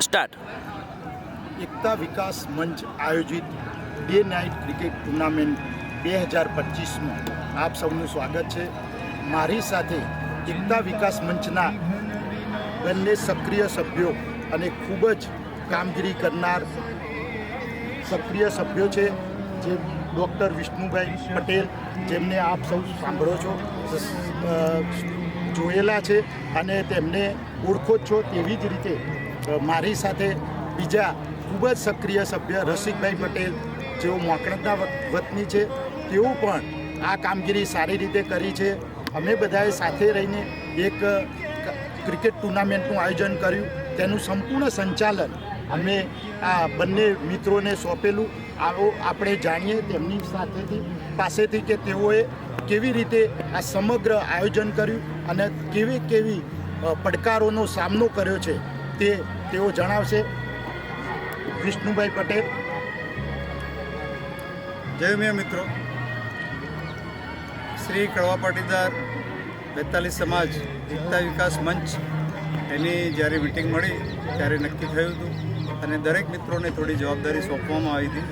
Start. એકતા વિકાસ મંચ આયોજિત day night cricket tournament 2025માં આપ સૌનું સ્વાગત છે. મારી સાથે એકતા વિકાસ મંચના બંને સક્રિય સભ્યો અને ખૂબ જ કામગીરી કરનાર સક્રિય સભ્યો છે, જે ડૉક્ટર વિષ્ણુભાઈ પટેલ, જેમને આપ સૌ સાંભળો છો, જોયેલા છે અને તેમને ઓળખો જ છો. તેવી જ રીતે મારી સાથે બીજા ખૂબ જ સક્રિય સભ્ય રસિકભાઈ પટેલ, જેઓ મોકળદના વતની છે, તેઓ પણ આ કામગીરી સારી રીતે કરી છે. અમે બધાએ સાથે રહીને એક ક્રિકેટ ટુર્નામેન્ટનું આયોજન કર્યું. તેનું સંપૂર્ણ સંચાલન અમે આ બંને મિત્રોને સોંપેલું. આવો આપણે જાણીએ તેમની પાસેથી કે તેઓએ કેવી રીતે આ સમગ્ર આયોજન કર્યું અને કેવી કેવી પડકારોનો સામનો કર્યો છે તે તેઓ જણાવશે. વિષ્ણુભાઈ પટેલ. જય મિયા મિત્રો, શ્રી કડવા પાટીદાર 42 સમાજ એકતા વિકાસ મંચ એની જ્યારે મિટિંગ મળી ત્યારે નક્કી થયું હતું અને દરેક મિત્રોને થોડી જવાબદારી સોંપવામાં આવી હતી.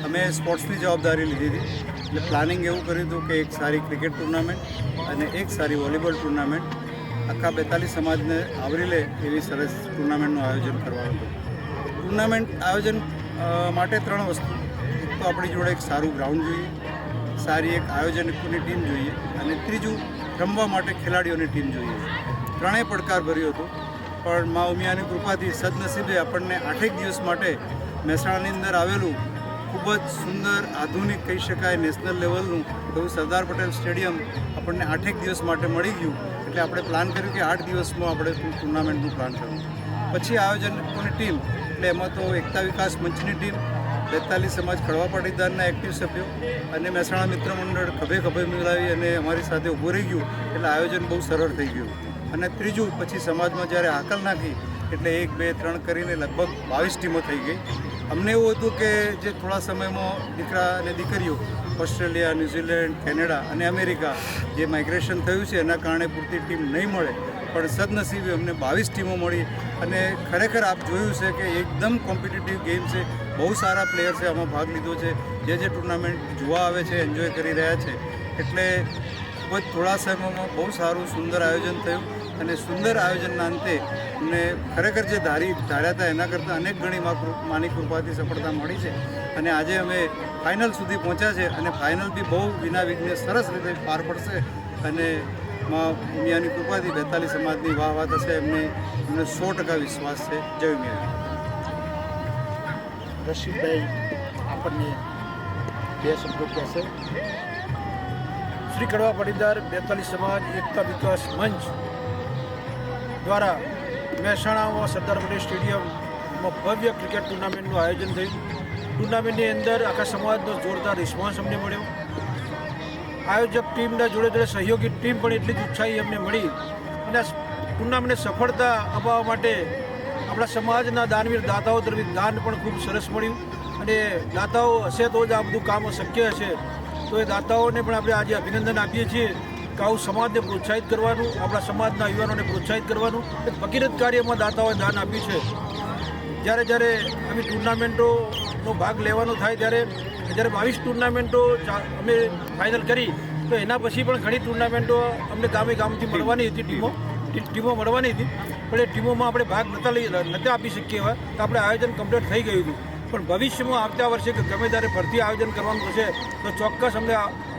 અમે સ્પોર્ટ્સની જવાબદારી લીધી હતી. એટલે પ્લાનિંગ એવું કર્યું હતું કે એક સારી ક્રિકેટ ટુર્નામેન્ટ અને એક સારી વોલીબોલ ટુર્નામેન્ટ આખા 42 સમાજને આવરી લે એવી સરસ ટુર્નામેન્ટનું આયોજન કરવાનું હતું. ટુર્નામેન્ટ આયોજન માટે 3 વસ્તુ: એક તો આપણી જોડે એક સારું ગ્રાઉન્ડ જોઈએ, સારી એક આયોજકોની ટીમ જોઈએ અને ત્રીજું રમવા માટે ખેલાડીઓની ટીમ જોઈએ. ત્રણેય પડકાર ભર્યો હતો, પણ મા ઉમિયાની કૃપાથી સદનસીબે આપણને 8 દિવસ માટે મહેસાણાની અંદર આવેલું ખૂબ જ સુંદર આધુનિક કહી શકાય નેશનલ લેવલનું એવું સરદાર પટેલ સ્ટેડિયમ આપણને 8 દિવસ માટે મળી ગયું. એટલે આપણે પ્લાન કર્યું કે 8 દિવસમાં આપણે ટુર્નામેન્ટનું પ્લાન કર્યું. પછી આયોજકોની ટીમ, એટલે એમાં તો એકતા વિકાસ મંચની ટીમ, 42 સમાજ કડવા પાટીદારના એક્ટિવ સભ્યો અને મહેસાણા મિત્ર મંડળ ખભે મિલાવી અને અમારી સાથે ઊભું રહી ગયું. એટલે આયોજન બહુ સરળ થઈ ગયું. અને ત્રીજું, પછી સમાજમાં જ્યારે હાકલ નાખી એટલે 1, 2, 3 કરીને લગભગ 22 ટીમો થઈ ગઈ. અમને એવું હતું કે જે થોડા સમયમાં દીકરા અને દીકરીઓ ઓસ્ટ્રેલિયા, ન્યૂઝીલેન્ડ, કેનેડા અને અમેરિકા જે માઇગ્રેશન થયું છે એના કારણે પૂરતી ટીમ નહીં મળે, પણ સદનસીબે અમને 22 ટીમો મળી. અને ખરેખર આપ જોયું છે કે એકદમ કોમ્પિટિટિવ ગેમ છે. બહુ સારા પ્લેયર્સે આમાં ભાગ લીધો છે, જે ટુર્નામેન્ટ જોવા આવે છે, એન્જોય કરી રહ્યા છે. એટલે ખૂબ જ થોડા સમયમાં બહુ સારું સુંદર આયોજન થયું અને સુંદર આયોજનના અંતે અમને ખરેખર જે ધાર્યા હતા એના કરતાં અનેક ગણી માની કૃપાથી સફળતા મળી છે. અને આજે અમે ફાઇનલ સુધી પહોંચ્યા છે અને ફાઇનલ બી બહુ વિના વિઘ્ને સરસ રીતે પાર પડશે. અને મા ઉમિયાની કૃપાથી 42 સમાજની વાહ થશે, અમને 100% વિશ્વાસ છે. જય ઉમિયા. રશીદભાઈ આપણને 2 શબ્દો કહેશે. શ્રી કડવા પાટીદાર 42 સમાજ એકતા વિકાસ મંચ દ્વારા મહેસાણામાં સરદાર પટેલ સ્ટેડિયમમાં ભવ્ય ક્રિકેટ ટુર્નામેન્ટનું આયોજન થયું. ટુર્નામેન્ટની અંદર આખા સમાજનો જોરદાર રિસ્પોન્સ અમને મળ્યો. આયોજક ટીમના જોડે સહયોગી ટીમ પણ એટલી જ ઉત્સાહી અમને મળી. અને ટુર્નામેન્ટને સફળતા અપાવવા માટે આપણા સમાજના દાનવીર દાતાઓ તરફથી દાન પણ ખૂબ સરસ મળ્યું. અને દાતાઓ હશે તો જ આ બધું કામ શક્ય હશે. તો એ દાતાઓને પણ આપણે આજે અભિનંદન આપીએ છીએ કે આવું સમાજને પ્રોત્સાહિત કરવાનું, આપણા સમાજના યુવાનોને પ્રોત્સાહિત કરવાનું એક ભગીરથ કાર્યમાં દાતાઓએ દાન આપ્યું છે. જ્યારે આવી ટુર્નામેન્ટોનો ભાગ લેવાનો થાય ત્યારે 22 ટુર્નામેન્ટો અમે ફાઇનલ કરી, તો એના પછી પણ ઘણી ટુર્નામેન્ટો અમને ગામથી મળવાની હતી, ટીમો મળવાની હતી, પણ એ ટીમોમાં આપણે ભાગ નહોતા આપી શકીએ એવા. તો આપણે આયોજન કમ્પ્લીટ થઈ ગયું હતું. પણ ભવિષ્યમાં આવતા વર્ષે કે ગમે ત્યારે ફરીથી આયોજન કરવાનું થશે તો ચોક્કસ અમને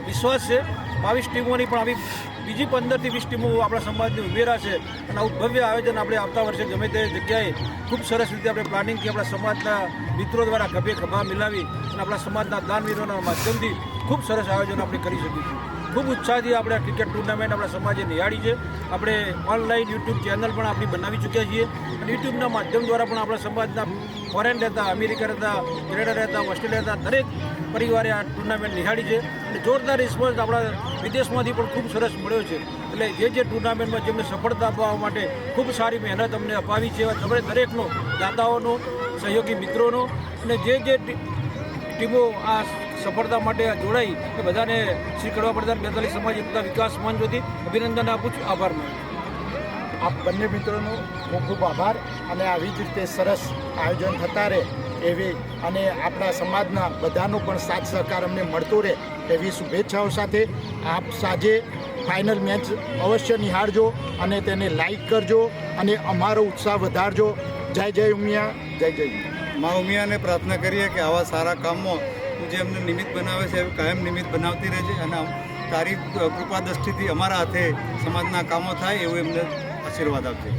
વિશ્વાસ છે 22 ટીમોની પણ આવી બીજી 15 થી 20 ટીમો આપણા સમાજની ઉમેરાશે. અને આવું ભવ્ય આયોજન આપણે આવતા વર્ષે ગમે તે જગ્યાએ ખૂબ સરસ રીતે આપણે પ્લાનિંગથી આપણા સમાજના મિત્રો દ્વારા ખભા મિલાવી અને આપણા સમાજના દાનવીરોના માધ્યમથી ખૂબ સરસ આયોજન આપણે કરી શકીશું. ખૂબ ઉત્સાહથી આપણે આ ક્રિકેટ ટુર્નામેન્ટ આપણા સમાજે નિહાળી છે. આપણે ઓનલાઈન યુટ્યુબ ચેનલ પણ આપણી બનાવી ચૂક્યા છીએ અને યુટ્યુબના માધ્યમ દ્વારા પણ આપણા સમાજના ફોરેન રહેતા, અમેરિકા રહેતા, કેનેડા રહેતા, ઓસ્ટ્રેલિયા રહેતા દરેક પરિવારે આ ટુર્નામેન્ટ નિહાળી છે. અને જોરદાર રિસ્પોન્સ આપણા વિદેશમાંથી પણ ખૂબ સરસ મળ્યો છે. એટલે જે ટુર્નામેન્ટમાં જેમને સફળતા અપાવવા માટે ખૂબ સારી મહેનત અમને અપાવી છે, તમે દરેકનો, દાતાઓનો, સહયોગી મિત્રોનો અને જે ટીમો આ સફળતા માટે જોડાઈ એ બધાને શ્રી કડવા પાટીદાર 42 સમાજ એકતા વિકાસ મંચ વતી અભિનંદન આપું છું. આભાર માનું છું. આપ બંને મિત્રોનો ખૂબ ખૂબ આભાર અને આવી જ રીતે સરસ આયોજન થતા રહે એવી અને આપણા સમાજના બધાનો પણ સાથ સહકાર અમને મળતો રહે એવી શુભેચ્છાઓ સાથે આપ સાંજે ફાઇનલ મેચ અવશ્ય નિહાળજો અને તેને લાઈક કરજો અને અમારો ઉત્સાહ વધારજો. જય જય ઉમિયા, જય જય ઉમિયા. મા ઉમિયાને પ્રાર્થના કરીએ કે આવા સારા કામમાં તું જે અમને નિમિત્ત બનાવે છે એવું કાયમ નિમિત્ત બનાવતી રહેજે અને તારી કૃપા દ્રષ્ટિથી અમારા હાથે સમાજના કામો થાય એવું એમને આશીર્વાદ આપજે.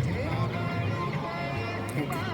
Thank you.